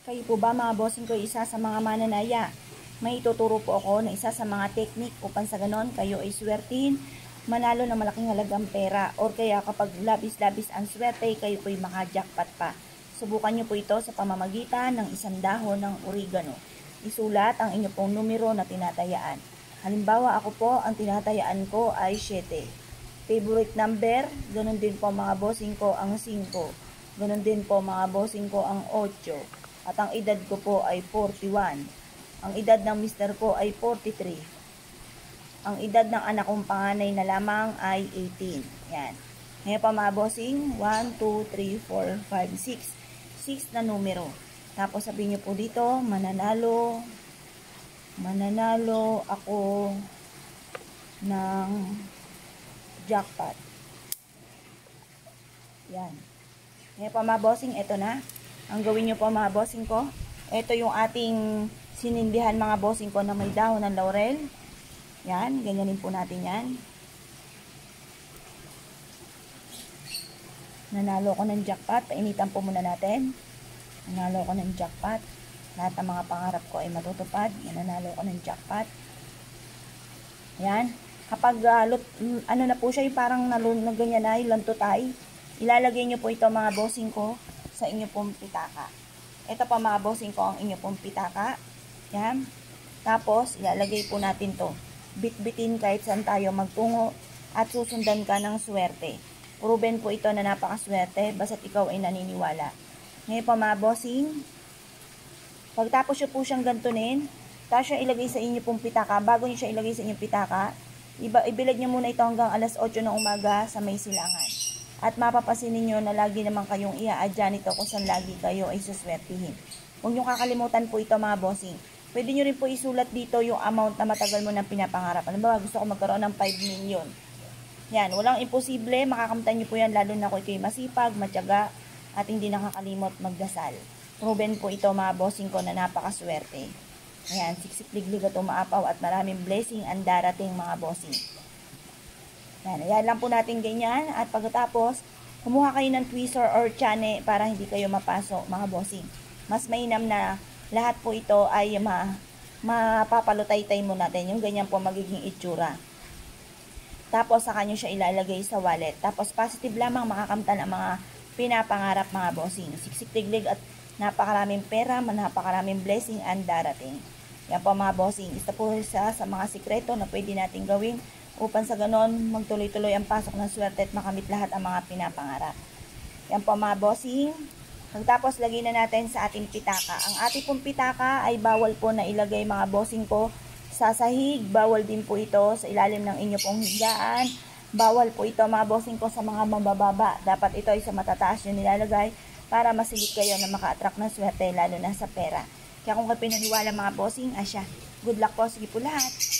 Kayo po ba mga bossing ko isa sa mga mananaya? May ituturo po ako na isa sa mga technique upang sa ganon kayo ay swertihin, manalo ng malaking halagang pera, or kaya kapag labis-labis ang swerte, kayo po'y maka-jackpot pa. Subukan nyo po ito sa pamamagitan ng isang dahon ng oregano. Isulat ang inyo pong numero na tinatayaan. Halimbawa ako po, ang tinatayaan ko ay 7. Favorite number, ganun din po mga bossing ko ang 5. Ganun din po mga bossing ko ang 8. At ang edad ko po ay 41. Ang edad ng mister ko ay 43. Ang edad ng anak kong panganay na lamang ay 18. Yan. Ngayon pa mga bossing, 1, 2, 3, 4, 5, 6. 6 na numero. Tapos sabihin nyo po dito, mananalo ako ng jackpot. Yan. Ngayon pa mga bossing, eto na. Ang gawin nyo po mga bossing ko, ito yung ating sinindihan mga bossing ko na may dahon ng laurel. Yan, ganyanin po natin yan. Nanalo ko ng jackpot, painitan po muna natin. Nanalo ko ng jackpot. Lahat ng mga pangarap ko ay matutupad. Nanalo ko ng jackpot. Yan. Kapag ano na po siya, parang ganyan na, lantutay. Ilalagay nyo po ito mga bossing ko sa inyo pong pitaka. Ito pa mga bossing ko ang inyo pong pitaka. Yan. Tapos, ilalagay po natin to. Bit-bitin kahit saan tayo magtungo at susundan ka ng swerte. Proven po ito na napakaswerte basta't ikaw ay naniniwala. Ngayon pa mga bossing, pagtapos nyo po siyang gantunin, tapos siya ilagay sa inyo pong pitaka. Bago nyo siya ilagay sa inyong pitaka, ibilad nyo muna ito hanggang alas 8 ng umaga sa may silangan. At mapapasin ninyo na lagi naman kayong i-adya nito kung saan lagi kayo ay suswertihin. Huwag nyo kakalimutan po ito mga bossing. Pwede nyo rin po isulat dito yung amount na matagal mo nang pinapangarap. Ano ba, gusto ko magkaroon ng 5 million. Yan, walang imposible. Makakamtan nyo po yan lalo na kung kayo masipag, matyaga, at hindi nakakalimot magdasal. Proven po ito mga bossing ko na napakaswerte. Ayan, siksik-liglig at umaapaw at maraming blessing ang darating mga bossing. Ayan lang po natin ganyan. At pagkatapos, kumuha kayo ng tweezer or chane para hindi kayo mapasok mga bossing. Mas mainam na lahat po ito ay mapapalutay-tay mo natin. Yung ganyan po magiging itsura. Tapos saka nyo siya ilalagay sa wallet. Tapos positive lamang makakamtan ang mga pinapangarap mga bossing. Siksik-liglig at napakaraming pera, napakaraming blessing ang darating. Yan po mga bossing. Ito po sa mga sikreto na pwede natin gawin upang sa ganon magtuloy-tuloy ang pasok ng swerte at makamit lahat ang mga pinapangarap. Yan po mga bossing. Pagtapos lagay na natin sa ating pitaka. Ang ating pong pitaka ay bawal po na ilagay mga bossing ko sa sahig. Bawal din po ito sa ilalim ng inyo pong higaan. Bawal po ito mga bossing ko sa mga mabababa. Dapat ito ay sa matataas nyo nilalagay para masilip kayo na maka-attract ng swerte lalo na sa pera. Kaya kung kayo pinaniwala mga bossing, asya. Good luck po. Sige po lahat.